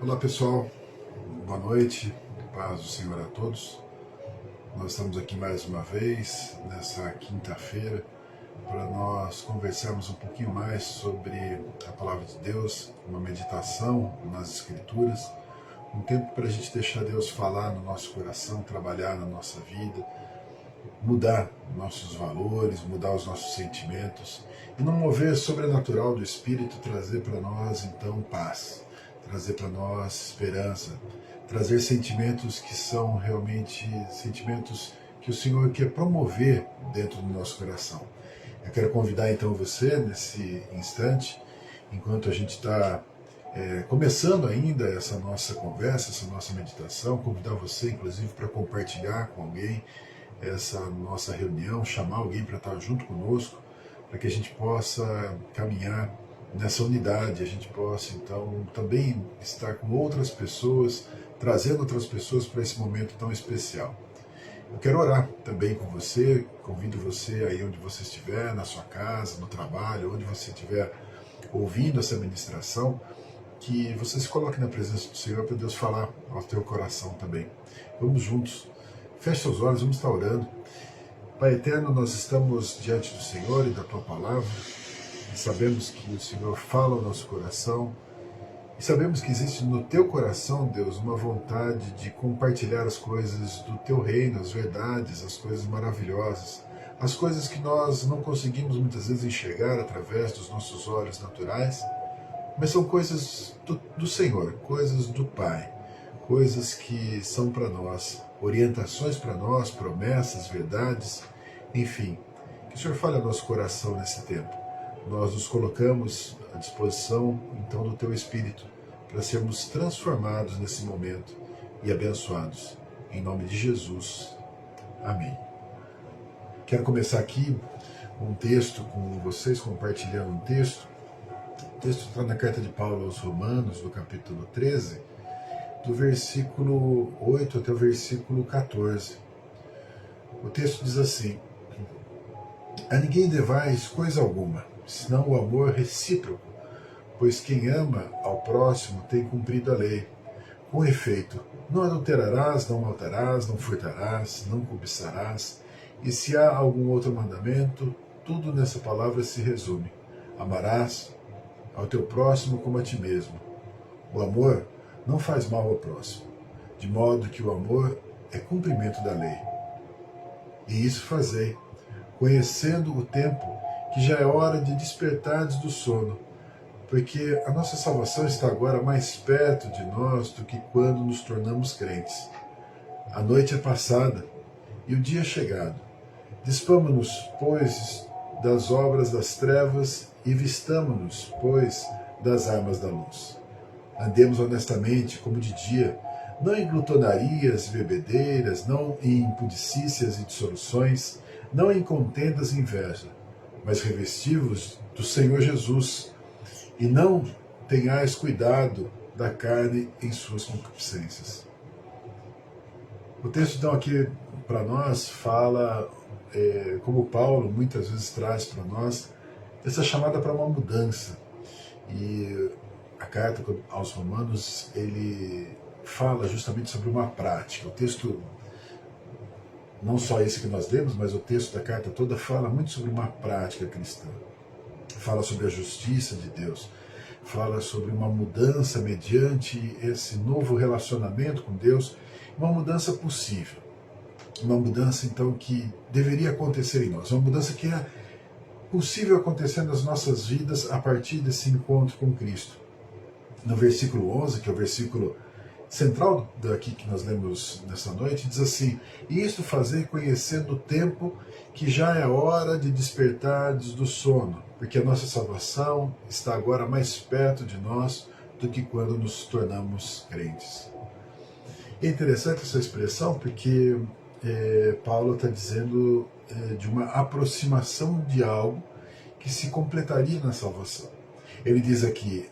Olá pessoal, boa noite, paz do Senhor a todos. Nós estamos aqui mais uma vez, nessa quinta-feira, para nós conversarmos um pouquinho mais sobre a Palavra de Deus, uma meditação nas Escrituras, um tempo para a gente deixar Deus falar no nosso coração, trabalhar na nossa vida, mudar nossos valores, mudar os nossos sentimentos, e no mover sobrenatural do Espírito trazer para nós, então, paz, trazer para nós esperança, trazer sentimentos que são realmente sentimentos que o Senhor quer promover dentro do nosso coração. Eu quero convidar então você, nesse instante, enquanto a gente está começando ainda essa nossa conversa, essa nossa meditação, convidar você, inclusive, para compartilhar com alguém essa nossa reunião, chamar alguém para estar junto conosco, para que a gente possa caminhar nessa unidade, a gente possa então também estar com outras pessoas, trazendo outras pessoas para esse momento tão especial. Eu quero orar também com você, convido você aí onde você estiver, na sua casa, no trabalho, onde você estiver ouvindo essa ministração, que você se coloque na presença do Senhor para Deus falar ao teu coração também. Vamos juntos. Feche seus olhos, vamos estar orando. Pai eterno, nós estamos diante do Senhor e da Tua Palavra, e sabemos que o Senhor fala ao nosso coração, e sabemos que existe no Teu coração, Deus, uma vontade de compartilhar as coisas do Teu reino, as verdades, as coisas maravilhosas, as coisas que nós não conseguimos muitas vezes enxergar através dos nossos olhos naturais, mas são coisas do Senhor, coisas do Pai, coisas que são para nós, orientações para nós, promessas, verdades, enfim. Que o Senhor fale ao nosso coração nesse tempo. Nós nos colocamos à disposição, então, do Teu Espírito, para sermos transformados nesse momento e abençoados. Em nome de Jesus. Amém. Quero começar aqui um texto com vocês, compartilhando um texto. O texto está na carta de Paulo aos Romanos, no capítulo 13, do versículo 8 até o versículo 14. O texto diz assim: a ninguém devais coisa alguma, senão o amor recíproco, pois quem ama ao próximo tem cumprido a lei. Com efeito, não adulterarás, não matarás, não furtarás, não cobiçarás, e se há algum outro mandamento, tudo nessa palavra se resume: amarás ao teu próximo como a ti mesmo. O amor não faz mal ao próximo, de modo que o amor é cumprimento da lei. E isso fazei, conhecendo o tempo, que já é hora de despertardes do sono, porque a nossa salvação está agora mais perto de nós do que quando nos tornamos crentes. A noite é passada e o dia é chegado. Dispamo-nos, pois, das obras das trevas e vistamo-nos, pois, das armas da luz. Andemos honestamente, como de dia, não em glutonarias e bebedeiras, não em impudicícias e dissoluções, não em contendas e inveja, mas revesti-vos do Senhor Jesus, e não tenhais cuidado da carne em suas concupiscências. O texto, então, aqui para nós fala, como Paulo muitas vezes traz para nós, essa chamada para uma mudança. E a carta aos Romanos, ele fala justamente sobre uma prática. O texto, não só esse que nós lemos, mas o texto da carta toda fala muito sobre uma prática cristã. Fala sobre a justiça de Deus, fala sobre uma mudança mediante esse novo relacionamento com Deus, uma mudança possível, uma mudança então que deveria acontecer em nós, uma mudança que é possível acontecer nas nossas vidas a partir desse encontro com Cristo. No versículo 11, que é o versículo central daqui que nós lemos nessa noite, diz assim: e isto fazei conhecendo o tempo, que já é hora de despertardes do sono, porque a nossa salvação está agora mais perto de nós do que quando nos tornamos crentes. É interessante essa expressão, porque Paulo está dizendo de uma aproximação de algo que se completaria na salvação. Ele diz aqui,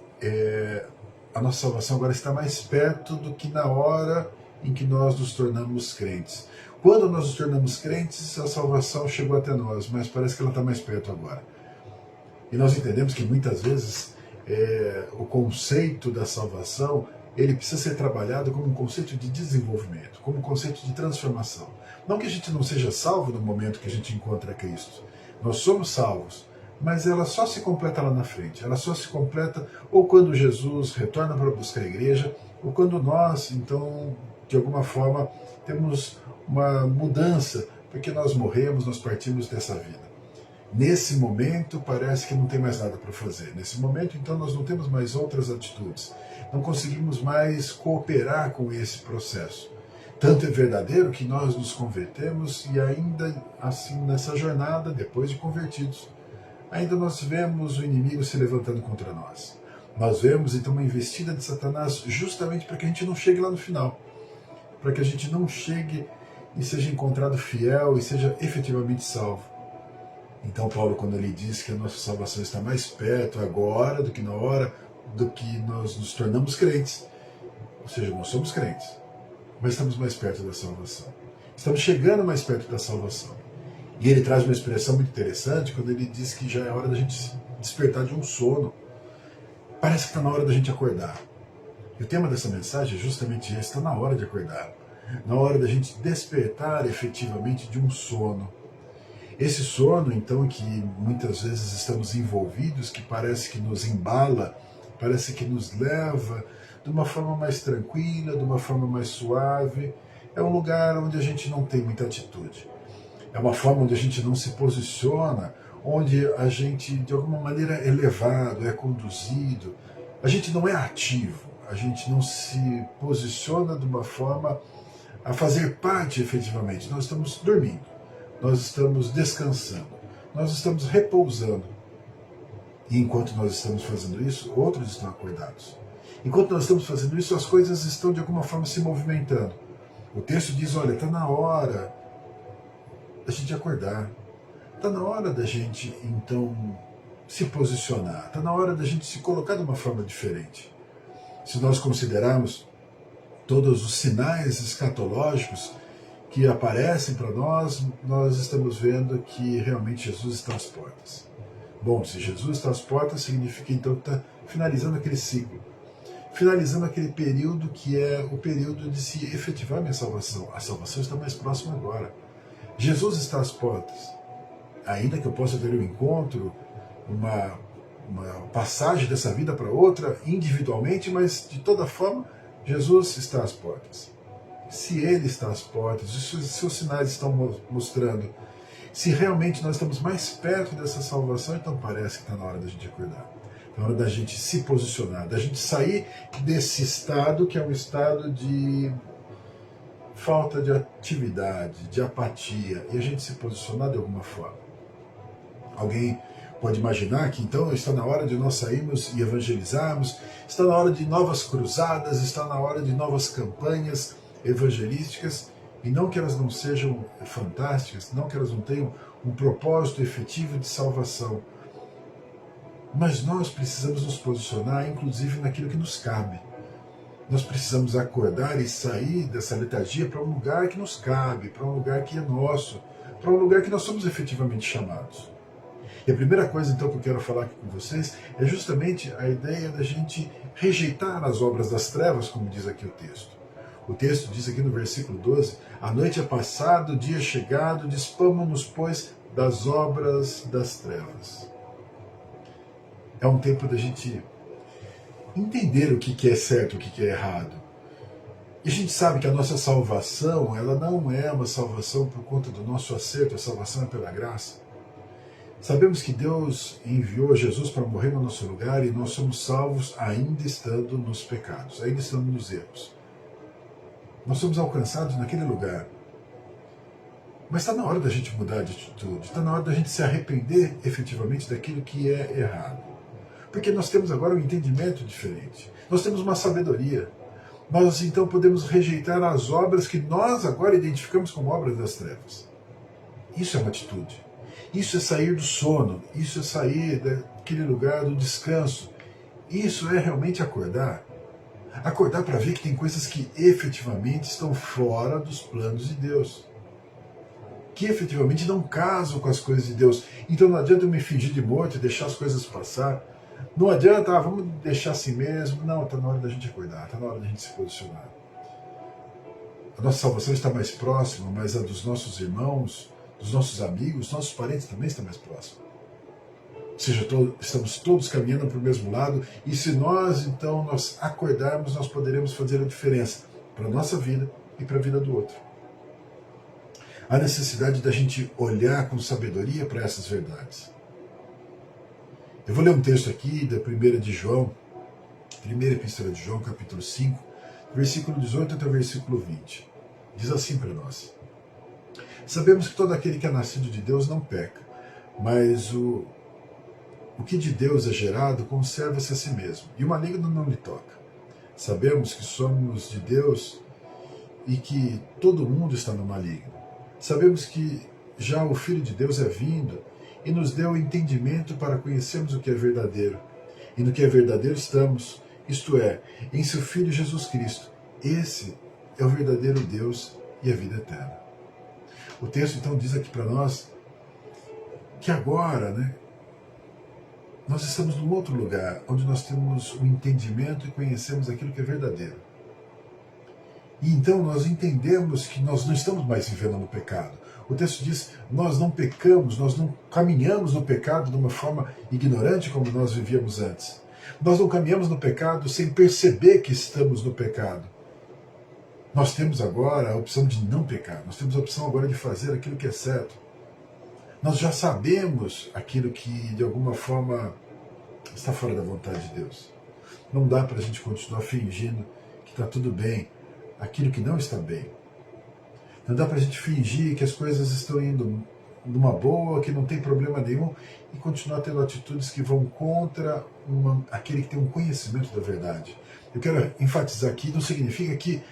a nossa salvação agora está mais perto do que na hora em que nós nos tornamos crentes. Quando nós nos tornamos crentes, a salvação chegou até nós, mas parece que ela está mais perto agora. E nós entendemos que muitas vezes o conceito da salvação ele precisa ser trabalhado como um conceito de desenvolvimento, como um conceito de transformação. Não que a gente não seja salvo no momento que a gente encontra Cristo. Nós somos salvos, mas ela só se completa lá na frente. Ela só se completa ou quando Jesus retorna para buscar a igreja, ou quando nós, então, de alguma forma, temos uma mudança, porque nós morremos, nós partimos dessa vida. Nesse momento, parece que não tem mais nada para fazer. Nesse momento, então, nós não temos mais outras atitudes. Não conseguimos mais cooperar com esse processo. Tanto é verdadeiro que nós nos convertemos e ainda assim, nessa jornada, depois de convertidos, ainda nós vemos o inimigo se levantando contra nós. Nós vemos, então, uma investida de Satanás justamente para que a gente não chegue lá no final. Para que a gente não chegue e seja encontrado fiel e seja efetivamente salvo. Então Paulo, quando ele diz que a nossa salvação está mais perto agora do que na hora do que nós nos tornamos crentes, ou seja, nós somos crentes, mas estamos mais perto da salvação. Estamos chegando mais perto da salvação. E ele traz uma expressão muito interessante quando ele diz que já é hora da gente despertar de um sono. Parece que está na hora da gente acordar. E o tema dessa mensagem é justamente esse, está na hora de acordar. Na hora da gente despertar efetivamente de um sono. Esse sono, então, que muitas vezes estamos envolvidos, que parece que nos embala, parece que nos leva de uma forma mais tranquila, de uma forma mais suave, é um lugar onde a gente não tem muita atitude. É uma forma onde a gente não se posiciona, onde a gente, de alguma maneira, é levado, é conduzido. A gente não é ativo, a gente não se posiciona de uma forma a fazer parte efetivamente. Nós estamos dormindo. Nós estamos descansando, nós estamos repousando. E enquanto nós estamos fazendo isso, outros estão acordados. Enquanto nós estamos fazendo isso, as coisas estão de alguma forma se movimentando. O texto diz, olha, está na hora da gente acordar. Está na hora da gente, então, se posicionar. Está na hora da gente se colocar de uma forma diferente. Se nós considerarmos todos os sinais escatológicos que aparecem para nós, nós estamos vendo que realmente Jesus está às portas. Bom, se Jesus está às portas, significa então que está finalizando aquele ciclo, finalizando aquele período que é o período de se efetivar a minha salvação. A salvação está mais próxima agora. Jesus está às portas. Ainda que eu possa ter um encontro, uma passagem dessa vida para outra, individualmente, mas de toda forma, Jesus está às portas. Se Ele está às portas, se os seus sinais estão mostrando, se realmente nós estamos mais perto dessa salvação, então parece que está na hora da gente acordar. Está na hora da gente se posicionar, da gente sair desse estado que é um estado de falta de atividade, de apatia, e a gente se posicionar de alguma forma. Alguém pode imaginar que então está na hora de nós sairmos e evangelizarmos, está na hora de novas cruzadas, está na hora de novas campanhas evangelísticas, e não que elas não sejam fantásticas, não que elas não tenham um propósito efetivo de salvação, mas nós precisamos nos posicionar inclusive naquilo que nos cabe. Nós precisamos acordar e sair dessa letargia para um lugar que nos cabe, para um lugar que é nosso, para um lugar que nós somos efetivamente chamados. E a primeira coisa então que eu quero falar aqui com vocês é justamente a ideia da gente rejeitar as obras das trevas, como diz aqui o texto. O texto diz aqui no versículo 12, a noite é passada, o dia é chegado, dispamo-nos, pois, das obras das trevas. É um tempo da gente entender o que é certo, o que é errado. E a gente sabe que a nossa salvação, ela não é uma salvação por conta do nosso acerto, a salvação é pela graça. Sabemos que Deus enviou Jesus para morrer no nosso lugar e nós somos salvos ainda estando nos pecados, ainda estando nos erros. Nós somos alcançados naquele lugar. Mas está na hora da gente mudar de atitude, está na hora da gente se arrepender efetivamente daquilo que é errado. Porque nós temos agora um entendimento diferente, nós temos uma sabedoria. Nós então podemos rejeitar as obras que nós agora identificamos como obras das trevas. Isso é uma atitude. Isso é sair do sono, isso é sair daquele lugar do descanso. Isso é realmente acordar. Acordar para ver que tem coisas que efetivamente estão fora dos planos de Deus. Que efetivamente não casam com as coisas de Deus. Então não adianta eu me fingir de morto e deixar as coisas passar. Não adianta, vamos deixar assim mesmo. Não, está na hora da gente acordar, está na hora da gente se posicionar. A nossa salvação está mais próxima, mas a dos nossos irmãos, dos nossos amigos, dos nossos parentes também está mais próxima. Ou seja, estamos todos caminhando para o mesmo lado, e se nós, então, nós acordarmos, nós poderemos fazer a diferença para a nossa vida e para a vida do outro. Há necessidade da gente olhar com sabedoria para essas verdades. Eu vou ler um texto aqui da primeira epístola de João, capítulo 5, versículo 18 até o versículo 20. Diz assim para nós: sabemos que todo aquele que é nascido de Deus não peca, mas o que de Deus é gerado conserva-se a si mesmo, e o maligno não lhe toca. Sabemos que somos de Deus e que todo mundo está no maligno. Sabemos que já o Filho de Deus é vindo e nos deu entendimento para conhecermos o que é verdadeiro. E no que é verdadeiro estamos, isto é, em seu Filho Jesus Cristo. Esse é o verdadeiro Deus e a vida eterna. O texto então diz aqui para nós que agora, nós estamos num outro lugar, onde nós temos o entendimento e conhecemos aquilo que é verdadeiro. E então nós entendemos que nós não estamos mais vivendo no pecado. O texto diz, nós não pecamos, nós não caminhamos no pecado de uma forma ignorante como nós vivíamos antes. Nós não caminhamos no pecado sem perceber que estamos no pecado. Nós temos agora a opção de não pecar, nós temos a opção agora de fazer aquilo que é certo. Nós já sabemos aquilo que de alguma forma está fora da vontade de Deus. Não dá para a gente continuar fingindo que está tudo bem, aquilo que não está bem. Não dá para a gente fingir que as coisas estão indo numa boa, que não tem problema nenhum, e continuar tendo atitudes que vão contra aquele que tem um conhecimento da verdade. Eu quero enfatizar aqui, não significa que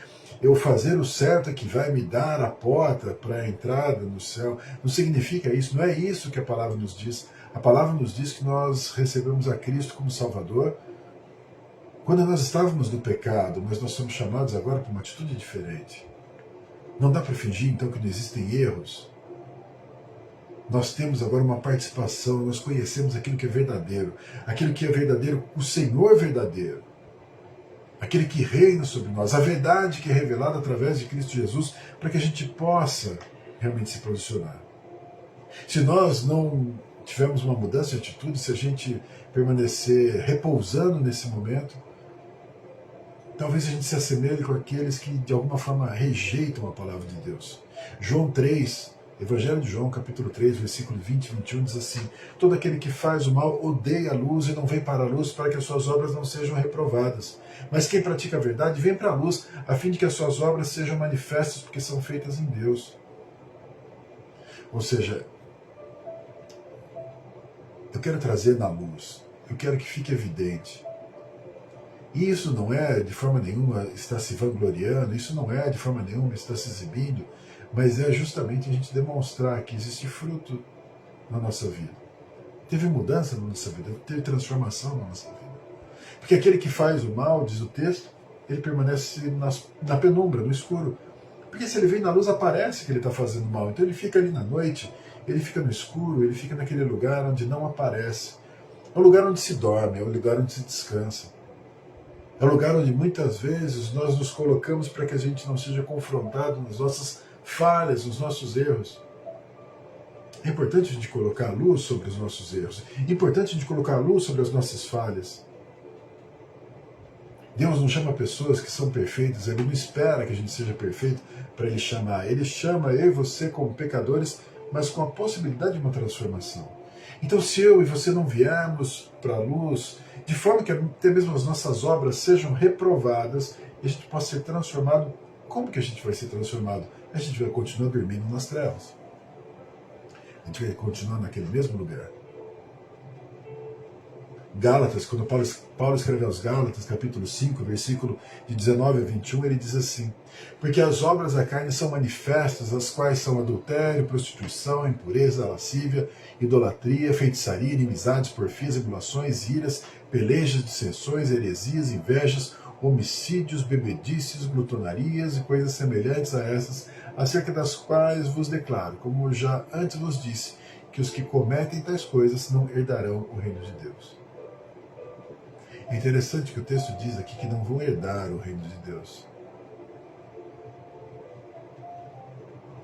eu fazer o certo é que vai me dar a porta para a entrada no céu. Não significa isso, não é isso que a palavra nos diz. A palavra nos diz que nós recebemos a Cristo como Salvador quando nós estávamos no pecado, mas nós somos chamados agora para uma atitude diferente. Não dá para fingir então que não existem erros. Nós temos agora uma participação, nós conhecemos aquilo que é verdadeiro. Aquilo que é verdadeiro, o Senhor verdadeiro. Aquele que reina sobre nós, a verdade que é revelada através de Cristo Jesus, para que a gente possa realmente se posicionar. Se nós não tivermos uma mudança de atitude, se a gente permanecer repousando nesse momento, talvez a gente se assemelhe com aqueles que de alguma forma rejeitam a palavra de Deus. João 3, Evangelho de João, capítulo 3, versículo 20 e 21, diz assim: todo aquele que faz o mal odeia a luz e não vem para a luz para que as suas obras não sejam reprovadas. Mas quem pratica a verdade vem para a luz, a fim de que as suas obras sejam manifestas, porque são feitas em Deus. Ou seja, eu quero trazer na luz, eu quero que fique evidente. E isso não é de forma nenhuma estar se vangloriando, isso não é de forma nenhuma estar se exibindo, mas é justamente a gente demonstrar que existe fruto na nossa vida. Teve mudança na nossa vida, teve transformação na nossa vida. Porque aquele que faz o mal, diz o texto, ele permanece na penumbra, no escuro. Porque se ele vem na luz, aparece que ele está fazendo mal. Então ele fica ali na noite, ele fica no escuro, ele fica naquele lugar onde não aparece. É o lugar onde se dorme, é o lugar onde se descansa. É o lugar onde muitas vezes nós nos colocamos para que a gente não seja confrontado nas nossas falhas, nos nossos erros. É importante a gente colocar a luz sobre os nossos erros. É importante a gente colocar a luz sobre as nossas falhas. Deus não chama pessoas que são perfeitas, Ele não espera que a gente seja perfeito para Ele chamar. Ele chama eu e você como pecadores, mas com a possibilidade de uma transformação. Então se eu e você não viermos para a luz, de forma que até mesmo as nossas obras sejam reprovadas, e a gente possa ser transformado, como que a gente vai ser transformado? A gente vai continuar dormindo nas trevas. A gente vai continuar naquele mesmo lugar. Gálatas, quando Paulo escreve aos Gálatas, capítulo 5, versículo de 19 a 21, ele diz assim: porque as obras da carne são manifestas, as quais são adultério, prostituição, impureza, lascívia, idolatria, feitiçaria, inimizades, porfias, emulações, iras, pelejas, dissensões, heresias, invejas, homicídios, bebedices, glutonarias e coisas semelhantes a essas, acerca das quais vos declaro, como já antes vos disse, que os que cometem tais coisas não herdarão o reino de Deus. É interessante que o texto diz aqui que não vão herdar o reino de Deus.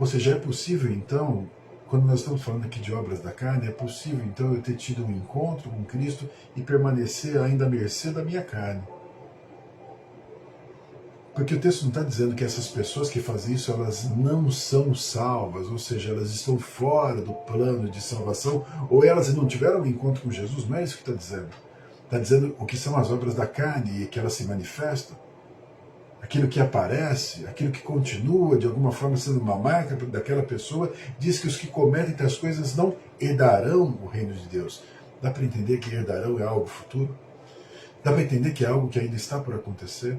Ou seja, é possível então, quando nós estamos falando aqui de obras da carne, é possível então eu ter tido um encontro com Cristo e permanecer ainda à mercê da minha carne. Porque o texto não está dizendo que essas pessoas que fazem isso, elas não são salvas, ou seja, elas estão fora do plano de salvação, ou elas não tiveram um encontro com Jesus, não é isso que está dizendo. Está dizendo o que são as obras da carne e que elas se manifestam, aquilo que aparece, aquilo que continua de alguma forma sendo uma marca daquela pessoa, diz que os que cometem tais coisas não herdarão o reino de Deus. Dá para entender que herdarão é algo futuro? Dá para entender que é algo que ainda está por acontecer?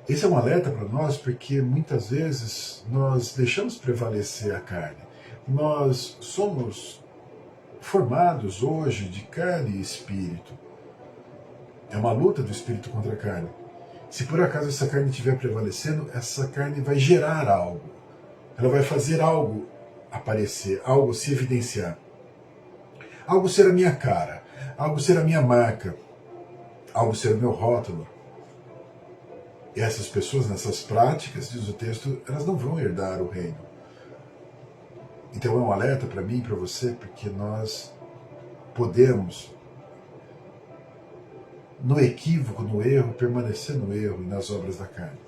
Esse é um alerta para nós, porque muitas vezes nós deixamos prevalecer a carne. Nós somos formados hoje de carne e espírito. É uma luta do espírito contra a carne. Se por acaso essa carne estiver prevalecendo, essa carne vai gerar algo. Ela vai fazer algo aparecer, algo se evidenciar. Algo ser a minha cara, algo ser a minha marca, algo ser o meu rótulo. E essas pessoas, nessas práticas, diz o texto, elas não vão herdar o reino. Então é um alerta para mim e para você, porque nós podemos, no equívoco, no erro, permanecer no erro e nas obras da carne.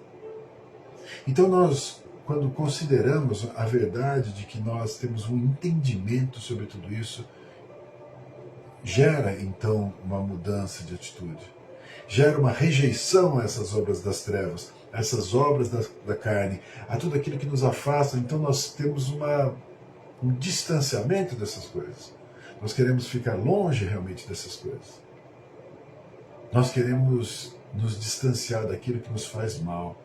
Então nós, quando consideramos a verdade de que nós temos um entendimento sobre tudo isso, gera então uma mudança de atitude. Gera uma rejeição a essas obras das trevas, a essas obras da carne, a tudo aquilo que nos afasta. Então nós temos um distanciamento dessas coisas. Nós queremos ficar longe realmente dessas coisas. Nós queremos nos distanciar daquilo que nos faz mal,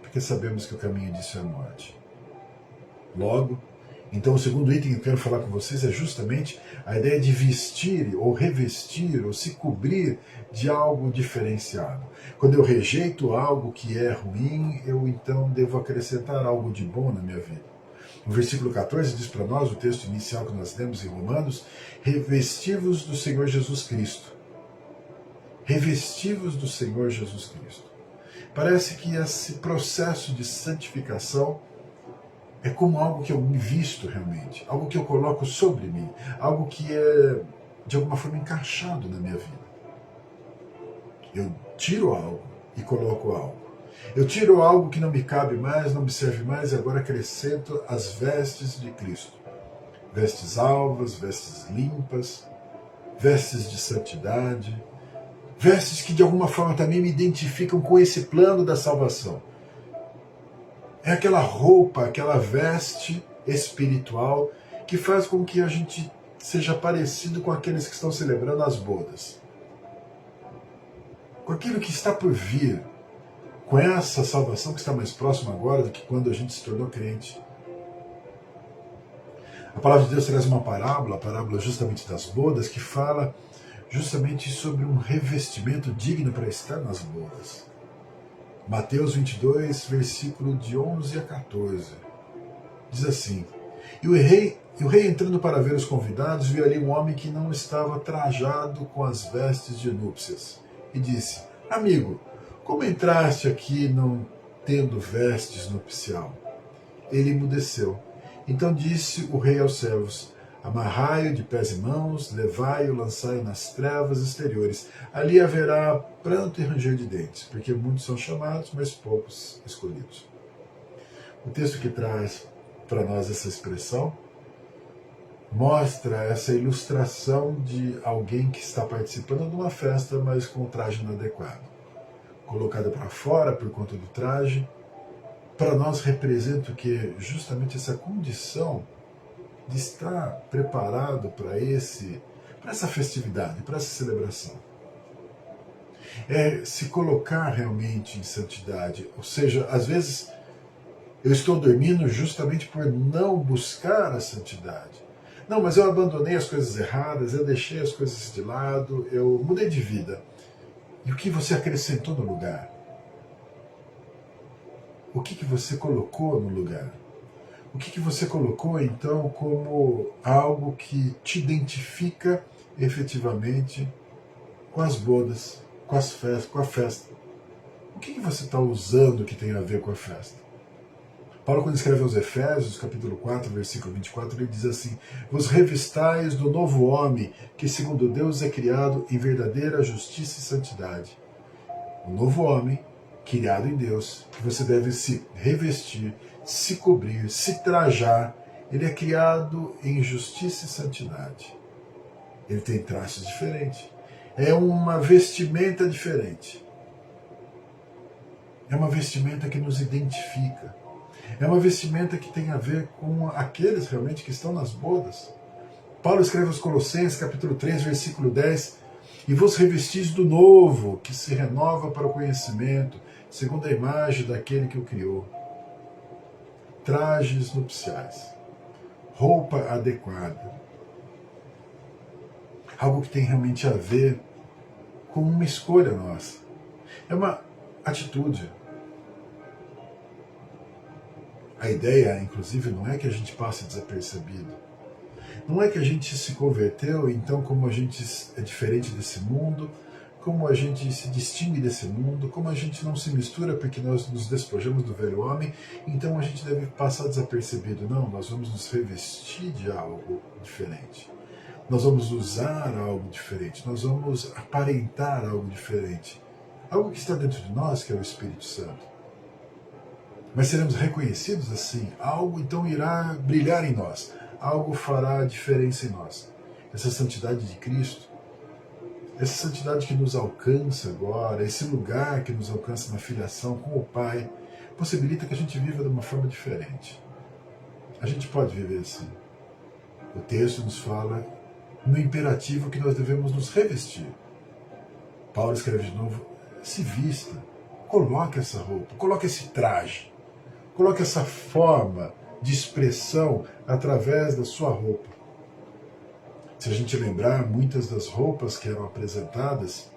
porque sabemos que o caminho disso é a morte. Logo, então o segundo item que eu quero falar com vocês é justamente a ideia de vestir ou revestir ou se cobrir de algo diferenciado. Quando eu rejeito algo que é ruim, eu então devo acrescentar algo de bom na minha vida. O versículo 14 diz para nós, o texto inicial que nós lemos em Romanos, revesti-vos do Senhor Jesus Cristo. Revesti-vos do Senhor Jesus Cristo. Parece que esse processo de santificação é como algo que eu me visto realmente, algo que eu coloco sobre mim, algo que é de alguma forma encaixado na minha vida. Eu tiro algo e coloco algo. Eu tiro algo que não me cabe mais, não me serve mais, e agora acrescento as vestes de Cristo. Vestes alvas, vestes limpas, vestes de santidade, vestes que de alguma forma também me identificam com esse plano da salvação. É aquela roupa, aquela veste espiritual que faz com que a gente seja parecido com aqueles que estão celebrando as bodas. Com aquilo que está por vir, com essa salvação que está mais próxima agora do que quando a gente se tornou crente. A palavra de Deus traz uma parábola, a parábola justamente das bodas, que fala justamente sobre um revestimento digno para estar nas bodas. Mateus 22, versículo de 11 a 14. Diz assim: E o rei entrando para ver os convidados, viu ali um homem que não estava trajado com as vestes de núpcias. E disse: Amigo, como entraste aqui não tendo vestes nupcial? Ele emudeceu. Então disse o rei aos servos: Amarrai-o de pés e mãos, levai-o, lançai-o nas trevas exteriores. Ali haverá pranto e ranger de dentes, porque muitos são chamados, mas poucos escolhidos. O texto que traz para nós essa expressão mostra essa ilustração de alguém que está participando de uma festa, mas com o traje inadequado. Colocado para fora por conta do traje, para nós representa o que? Justamente essa condição de estar preparado para essa festividade, para essa celebração. É se colocar realmente em santidade. Ou seja, às vezes eu estou dormindo justamente por não buscar a santidade. Não, mas eu abandonei as coisas erradas, eu deixei as coisas de lado, eu mudei de vida. E o que você acrescentou no lugar? O que você colocou no lugar? O que você colocou, então, como algo que te identifica efetivamente com as bodas, com as festas, com a festa. O que você está usando que tem a ver com a festa? Paulo, quando escreve aos Efésios, capítulo 4, versículo 24, ele diz assim: vos revistais do novo homem, que segundo Deus é criado em verdadeira justiça e santidade. O novo homem, criado em Deus, que você deve se revestir, se cobrir, se trajar, ele é criado em justiça e santidade. Ele tem traços diferentes. É uma vestimenta diferente. É uma vestimenta que nos identifica. É uma vestimenta que tem a ver com aqueles realmente que estão nas bodas. Paulo escreve aos Colossenses, capítulo 3, versículo 10, e vos revestis do novo, que se renova para o conhecimento, segundo a imagem daquele que o criou. Trajes nupciais, roupa adequada, algo que tem realmente a ver com uma escolha nossa. É uma atitude. A ideia, inclusive, não é que a gente passe desapercebido. Não é que a gente se converteu, então como a gente é diferente desse mundo, como a gente se distingue desse mundo, como a gente não se mistura porque nós nos despojamos do velho homem, então a gente deve passar desapercebido. Não, nós vamos nos revestir de algo diferente. Nós vamos usar algo diferente. Nós vamos aparentar algo diferente. Algo que está dentro de nós, que é o Espírito Santo. Mas seremos reconhecidos assim. Algo então irá brilhar em nós. Algo fará diferença em nós. Essa santidade de Cristo, essa santidade que nos alcança agora, esse lugar que nos alcança na filiação com o Pai, possibilita que a gente viva de uma forma diferente. A gente pode viver assim. O texto nos fala no imperativo que nós devemos nos revestir. Paulo escreve de novo: se vista, coloque essa roupa, coloque esse traje, coloque essa forma de expressão através da sua roupa. Se a gente lembrar, muitas das roupas que eram apresentadas,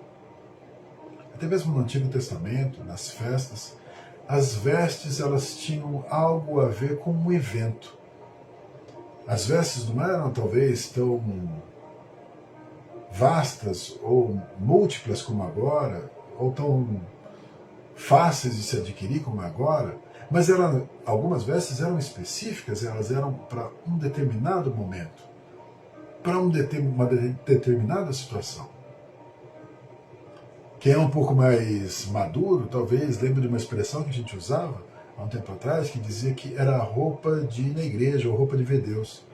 até mesmo no Antigo Testamento, nas festas, as vestes elas tinham algo a ver com um evento. As vestes não eram talvez tão vastas ou múltiplas como agora, ou tão fáceis de se adquirir como agora, mas algumas vestes eram específicas, elas eram para um determinado momento, para uma determinada situação. Quem é um pouco mais maduro, talvez lembre de uma expressão que a gente usava há um tempo atrás, que dizia que era a roupa de ir na igreja, ou roupa de ver Deus.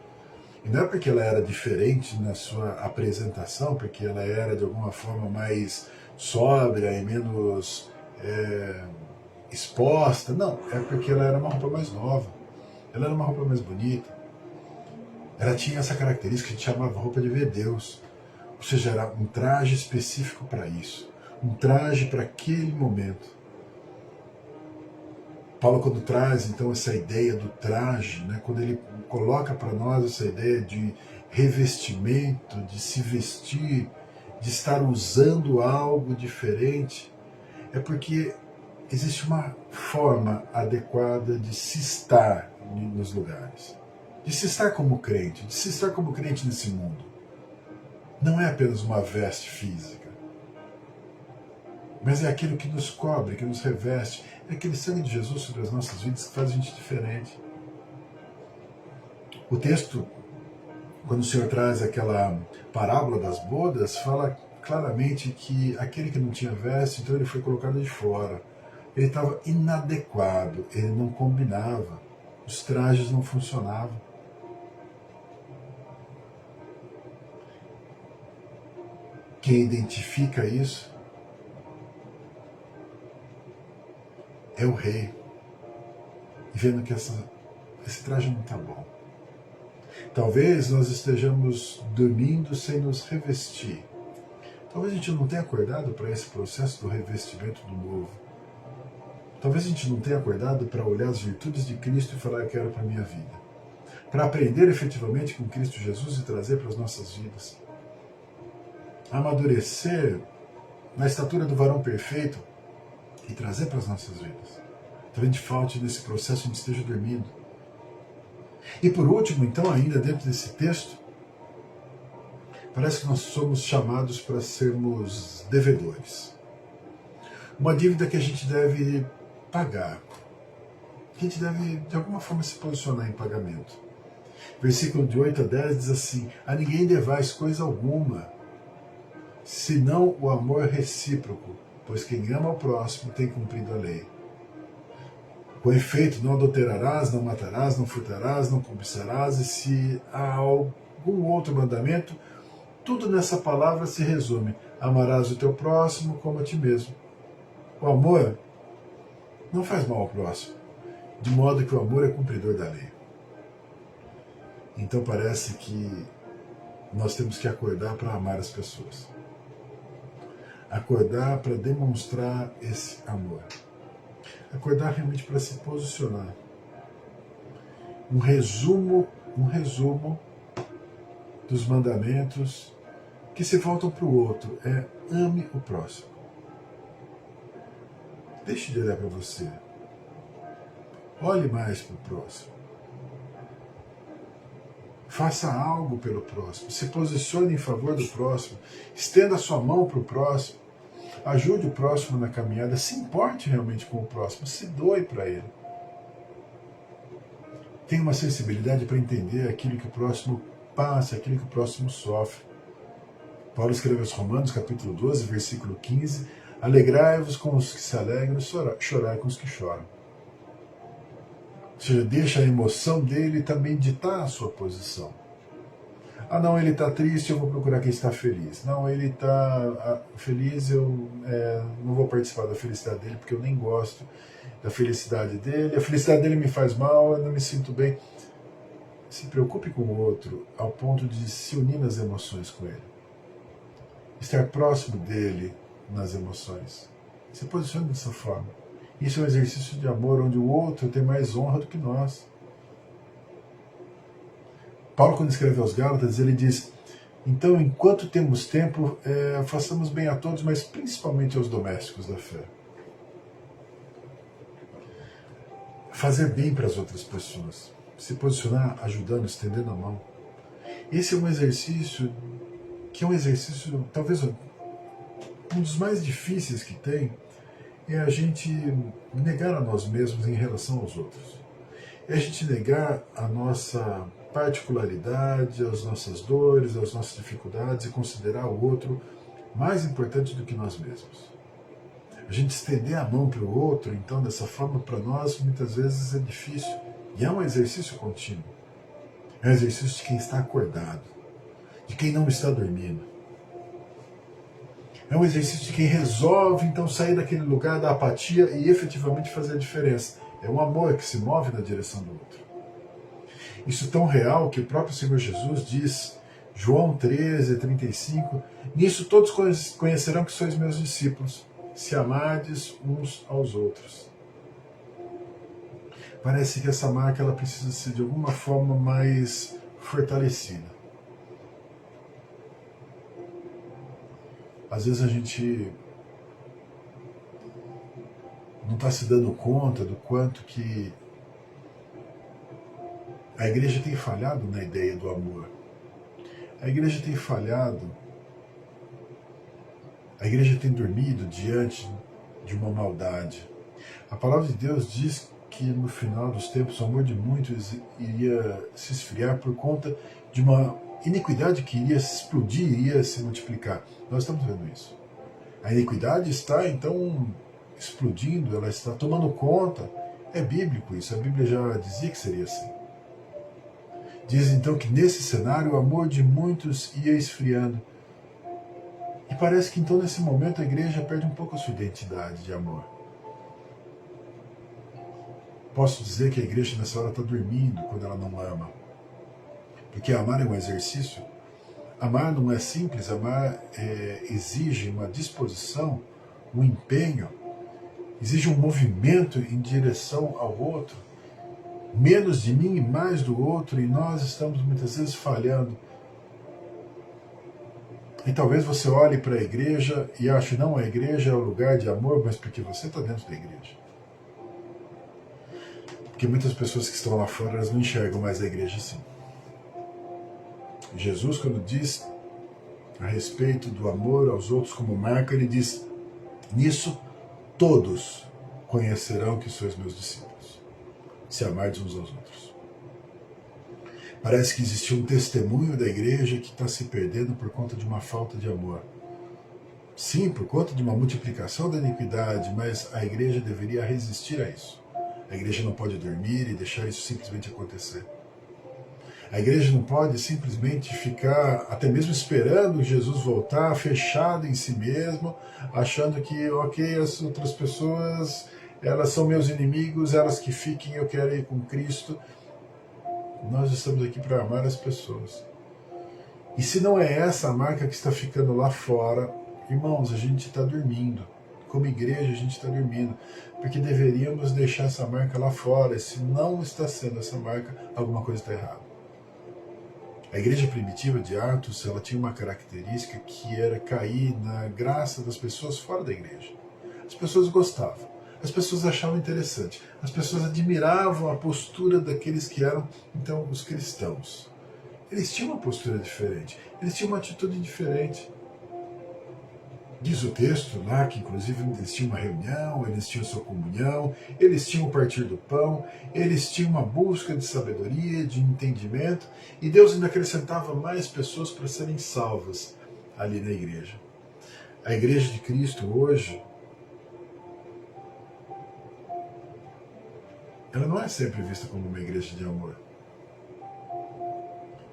E não é porque ela era diferente na sua apresentação, porque ela era de alguma forma mais sóbria e menos exposta, não, é porque ela era uma roupa mais nova, ela era uma roupa mais bonita, ela tinha essa característica que a gente chamava roupa de ver Deus, ou seja, era um traje específico para isso, um traje para aquele momento. Paulo, quando traz então essa ideia do traje, né, quando ele coloca para nós essa ideia de revestimento, de se vestir, de estar usando algo diferente, é porque existe uma forma adequada de se estar nos lugares, de se estar como crente, de se estar como crente nesse mundo. Não é apenas uma veste física, mas é aquilo que nos cobre, que nos reveste, é aquele sangue de Jesus sobre as nossas vidas que faz a gente diferente. O texto, quando o Senhor traz aquela parábola das bodas, fala claramente que aquele que não tinha veste, então ele foi colocado de fora. Ele estava inadequado, ele não combinava, os trajes não funcionavam. Quem identifica isso é o rei, vendo que esse traje não está bom. Talvez nós estejamos dormindo sem nos revestir. Talvez a gente não tenha acordado para esse processo do revestimento do novo. Talvez a gente não tenha acordado para olhar as virtudes de Cristo e falar: eu quero para a minha vida. Para aprender efetivamente com Cristo Jesus e trazer para as nossas vidas. Amadurecer na estatura do varão perfeito e trazer para as nossas vidas. Talvez a gente falte nesse processo, a gente esteja dormindo. E por último, então, ainda dentro desse texto, Parece que nós somos chamados para sermos devedores. Uma dívida que a gente deve pagar. A gente deve, de alguma forma, se posicionar em pagamento. Versículo de 8 a 10 diz assim: a ninguém devais coisa alguma, senão o amor recíproco, pois quem ama ao próximo tem cumprido a lei. Com efeito, não adulterarás, não matarás, não furtarás, não cobiçarás, e se há algum outro mandamento, tudo nessa palavra se resume: amarás o teu próximo como a ti mesmo. O amor não faz mal ao próximo, de modo que o amor é cumpridor da lei. Então parece que nós temos que acordar para amar as pessoas. Acordar para demonstrar esse amor. Acordar realmente para se posicionar. Um resumo dos mandamentos que se voltam para o outro é: ame o próximo. Deixe de olhar para você. Olhe mais para o próximo. Faça algo pelo próximo. Se posicione em favor do próximo. Estenda a sua mão para o próximo. Ajude o próximo na caminhada. Se importe realmente com o próximo. Se doe para ele. Tenha uma sensibilidade para entender aquilo que o próximo passa, aquilo que o próximo sofre. Paulo escreveu aos Romanos, capítulo 12, versículo 15: alegrai-vos com os que se alegram, chorai com os que choram. Ou seja, deixa a emoção dele também ditar a sua posição. Ah, não, ele está triste, eu vou procurar quem está feliz. Não, ele está feliz, eu não vou participar da felicidade dele, porque eu nem gosto da felicidade dele. A felicidade dele me faz mal, eu não me sinto bem. Se preocupe com o outro ao ponto de se unir nas emoções com ele. Estar próximo dele nas emoções. Se posicione dessa forma. Isso é um exercício de amor onde o outro tem mais honra do que nós. Paulo, quando escreve aos Gálatas, ele diz: então, enquanto temos tempo, façamos bem a todos, mas principalmente aos domésticos da fé. Fazer bem para as outras pessoas. Se posicionar ajudando, estendendo a mão. Esse é um exercício que é um exercício, talvez um dos mais difíceis que tem, é a gente negar a nós mesmos em relação aos outros. É a gente negar a nossa particularidade, as nossas dores, as nossas dificuldades e considerar o outro mais importante do que nós mesmos. A gente estender a mão para o outro, então, dessa forma, para nós, muitas vezes é difícil. E é um exercício contínuo. É um exercício de quem está acordado, de quem não está dormindo. É um exercício de quem resolve, então, sair daquele lugar da apatia e efetivamente fazer a diferença. É um amor que se move na direção do outro. Isso é tão real que o próprio Senhor Jesus diz, João 13, 35, nisso todos conhecerão que sois meus discípulos, se amardes uns aos outros. Parece que essa marca ela precisa ser de alguma forma mais fortalecida. Às vezes a gente não está se dando conta do quanto que a igreja tem falhado na ideia do amor. A igreja tem falhado, a igreja tem dormido diante de uma maldade. A palavra de Deus diz que no final dos tempos o amor de muitos iria se esfriar por conta de uma iniquidade que iria se explodir, iria se multiplicar. Nós estamos vendo isso. A iniquidade está então explodindo, ela está tomando conta. É bíblico isso, a Bíblia já dizia que seria assim. Diz então que nesse cenário o amor de muitos ia esfriando. E parece que então nesse momento a igreja perde um pouco a sua identidade de amor. Posso dizer que a igreja nessa hora está dormindo quando ela não ama. Porque amar é um exercício. Amar não é simples, amar exige uma disposição, um empenho, exige um movimento em direção ao outro. Menos de mim e mais do outro, e nós estamos muitas vezes falhando. E talvez você olhe para a igreja e ache, não, a igreja é o lugar de amor, mas porque você está dentro da igreja. Porque muitas pessoas que estão lá fora, elas não enxergam mais a igreja assim. Jesus, quando diz a respeito do amor aos outros como marca, ele diz: nisso todos conhecerão que sois meus discípulos, se amardes uns aos outros. Parece que existiu um testemunho da igreja que está se perdendo por conta de uma falta de amor. Sim, por conta de uma multiplicação da iniquidade, mas a igreja deveria resistir a isso. A igreja não pode dormir e deixar isso simplesmente acontecer. A igreja não pode simplesmente ficar, até mesmo esperando Jesus voltar, fechado em si mesmo, achando que, ok, as outras pessoas, elas são meus inimigos, elas que fiquem, eu quero ir com Cristo. Nós estamos aqui para amar as pessoas. E se não é essa a marca que está ficando lá fora, irmãos, a gente está dormindo. Como igreja, a gente está dormindo. Porque deveríamos deixar essa marca lá fora. E se não está sendo essa marca, alguma coisa está errada. A igreja primitiva de Atos, ela tinha uma característica que era cair na graça das pessoas fora da igreja. As pessoas gostavam, as pessoas achavam interessante, as pessoas admiravam a postura daqueles que eram, então, os cristãos. Eles tinham uma postura diferente, eles tinham uma atitude diferente. Diz o texto lá que, inclusive, eles tinham uma reunião, eles tinham sua comunhão, eles tinham o partir do pão, eles tinham uma busca de sabedoria, de entendimento, e Deus ainda acrescentava mais pessoas para serem salvas ali na igreja. A igreja de Cristo hoje, ela não é sempre vista como uma igreja de amor.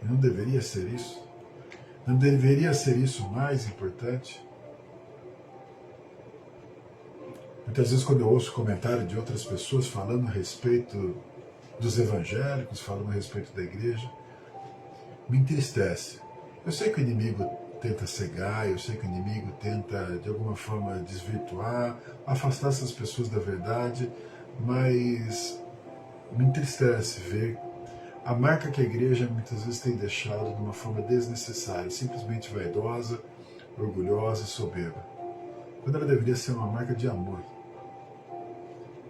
E não deveria ser isso. Não deveria ser isso o mais importante. Muitas vezes, quando eu ouço comentário de outras pessoas falando a respeito dos evangélicos, falando a respeito da igreja, me entristece. Eu sei que o inimigo tenta cegar, eu sei que o inimigo tenta, de alguma forma, desvirtuar, afastar essas pessoas da verdade, mas me entristece ver a marca que a igreja muitas vezes tem deixado de uma forma desnecessária, simplesmente vaidosa, orgulhosa e soberba, quando ela deveria ser uma marca de amor.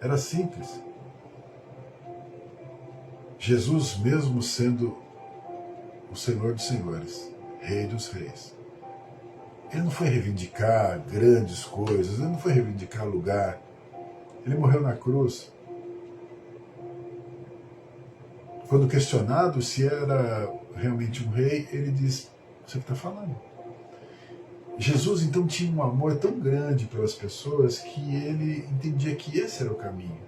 Era simples. Jesus, mesmo sendo o Senhor dos Senhores, Rei dos Reis, ele não foi reivindicar grandes coisas, ele não foi reivindicar lugar. Ele morreu na cruz. Quando questionado se era realmente um rei, ele diz: você que está falando. Jesus, então, tinha um amor tão grande pelas pessoas que ele entendia que esse era o caminho.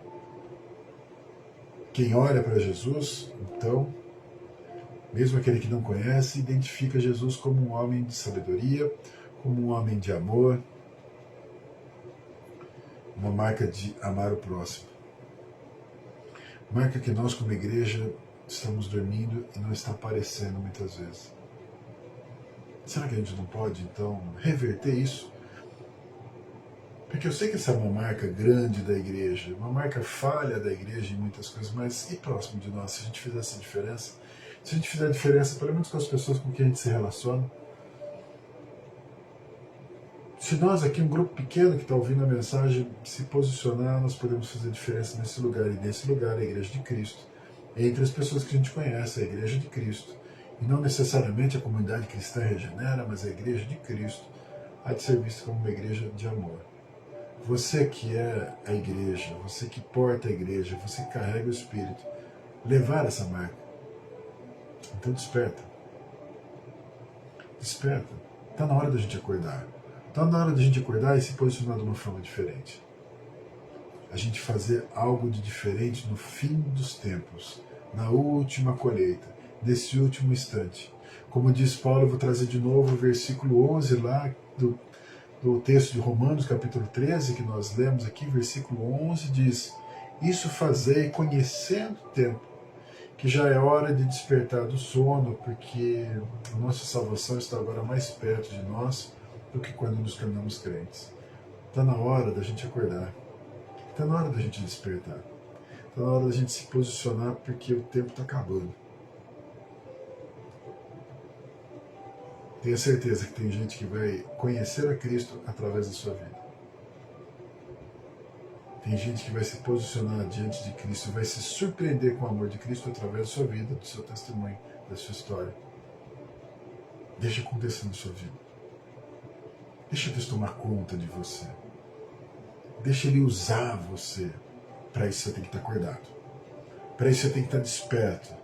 Quem olha para Jesus, então, mesmo aquele que não conhece, identifica Jesus como um homem de sabedoria, como um homem de amor, uma marca de amar o próximo. Marca que nós, como igreja, estamos dormindo e não está aparecendo muitas vezes. Será que a gente não pode, então, reverter isso? Porque eu sei que essa é uma marca grande da igreja, uma marca falha da igreja em muitas coisas, mas e próximo de nós, se a gente fizer essa diferença? Se a gente fizer a diferença, pelo menos com as pessoas com quem a gente se relaciona? Se nós aqui, um grupo pequeno que está ouvindo a mensagem, se posicionar, nós podemos fazer diferença nesse lugar. E nesse lugar, a Igreja de Cristo. Entre as pessoas que a gente conhece, a Igreja de Cristo. E não necessariamente a comunidade cristã regenera, mas a Igreja de Cristo há de ser vista como uma igreja de amor. Você que é a igreja, você que porta a igreja, você que carrega o Espírito, levar essa marca. Então desperta. Desperta. Está na hora da gente acordar. Está na hora da gente acordar e se posicionar de uma forma diferente. A gente fazer algo de diferente no fim dos tempos, na última colheita, nesse último instante. Como diz Paulo, eu vou trazer de novo o versículo 11 lá do texto de Romanos, capítulo 13, que nós lemos aqui, versículo 11, diz: isso fazei conhecendo o tempo, que já é hora de despertar do sono, porque a nossa salvação está agora mais perto de nós do que quando nos tornamos crentes. Está na hora da gente acordar. Está na hora da gente despertar. Está na hora da gente se posicionar, porque o tempo está acabando. Tenha certeza que tem gente que vai conhecer a Cristo através da sua vida. Tem gente que vai se posicionar diante de Cristo, vai se surpreender com o amor de Cristo através da sua vida, do seu testemunho, da sua história. Deixa acontecer na sua vida. Deixa Deus tomar conta de você. Deixa Ele usar você. Para isso você tem que estar acordado. Para isso você tem que estar desperto.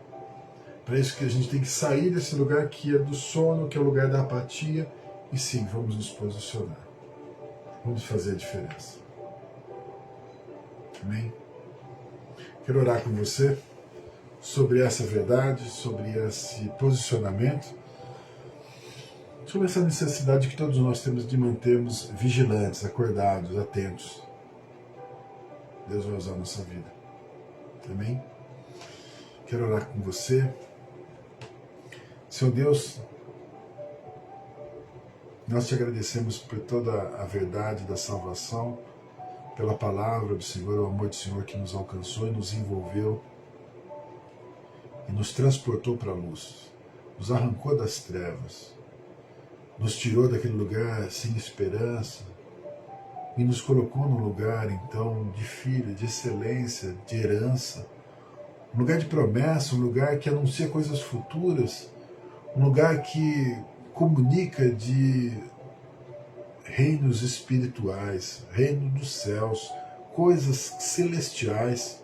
Para isso que a gente tem que sair desse lugar que é do sono, que é o lugar da apatia. E sim, vamos nos posicionar. Vamos fazer a diferença. Amém? Quero orar com você sobre essa verdade, sobre esse posicionamento, sobre essa necessidade que todos nós temos de mantermos vigilantes, acordados, atentos. Deus vai usar a nossa vida. Amém? Quero orar com você. Senhor Deus, nós te agradecemos por toda a verdade da salvação, pela palavra do Senhor, o amor do Senhor que nos alcançou e nos envolveu e nos transportou para a luz, nos arrancou das trevas, nos tirou daquele lugar sem esperança e nos colocou num lugar, então, de filho, de excelência, de herança, um lugar de promessa, um lugar que anuncia coisas futuras, um lugar que comunica de reinos espirituais, reino dos céus, coisas celestiais.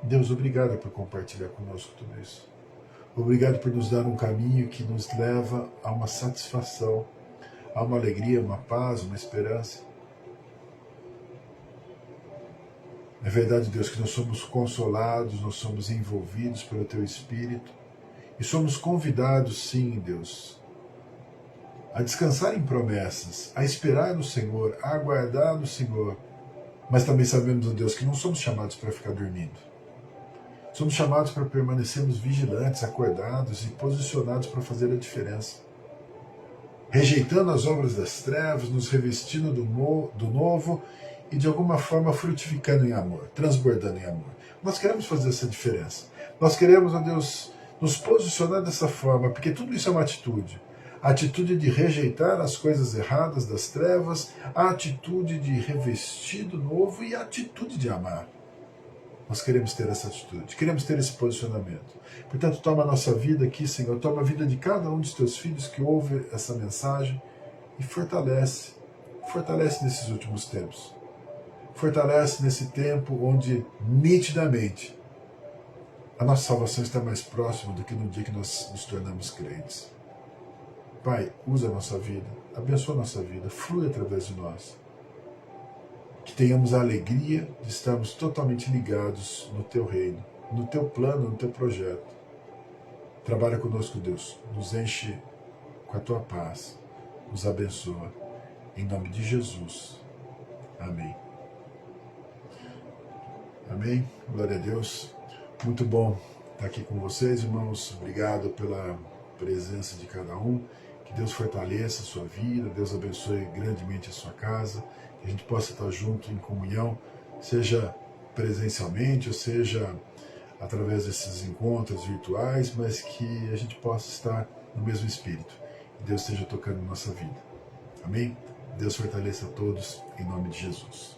Deus, obrigado por compartilhar conosco tudo isso. Obrigado por nos dar um caminho que nos leva a uma satisfação, a uma alegria, uma paz, uma esperança. É verdade, Deus, que nós somos consolados, nós somos envolvidos pelo Teu Espírito e somos convidados, sim, Deus, a descansar em promessas, a esperar no Senhor, a aguardar no Senhor. Mas também sabemos, Deus, que não somos chamados para ficar dormindo. Somos chamados para permanecermos vigilantes, acordados e posicionados para fazer a diferença. Rejeitando as obras das trevas, nos revestindo do novo e de alguma forma frutificando em amor, transbordando em amor. Nós queremos fazer essa diferença. Nós queremos, ó Deus, nos posicionar dessa forma, porque tudo isso é uma atitude. A atitude de rejeitar as coisas erradas das trevas, a atitude de revestir do novo e a atitude de amar. Nós queremos ter essa atitude, queremos ter esse posicionamento. Portanto, toma a nossa vida aqui, Senhor, toma a vida de cada um dos teus filhos que ouve essa mensagem e fortalece nesses últimos tempos. Fortalece nesse tempo onde, nitidamente, a nossa salvação está mais próxima do que no dia que nós nos tornamos crentes. Pai, usa a nossa vida, abençoa a nossa vida, flui através de nós. Que tenhamos a alegria de estarmos totalmente ligados no Teu reino, no Teu plano, no Teu projeto. Trabalha conosco, Deus, nos enche com a Tua paz, nos abençoa. Em nome de Jesus. Amém. Amém. Glória a Deus. Muito bom estar aqui com vocês, irmãos. Obrigado pela presença de cada um. Que Deus fortaleça a sua vida, Deus abençoe grandemente a sua casa, que a gente possa estar junto em comunhão, seja presencialmente, ou seja através desses encontros virtuais, mas que a gente possa estar no mesmo espírito. Que Deus esteja tocando em nossa vida. Amém? Deus fortaleça a todos, em nome de Jesus.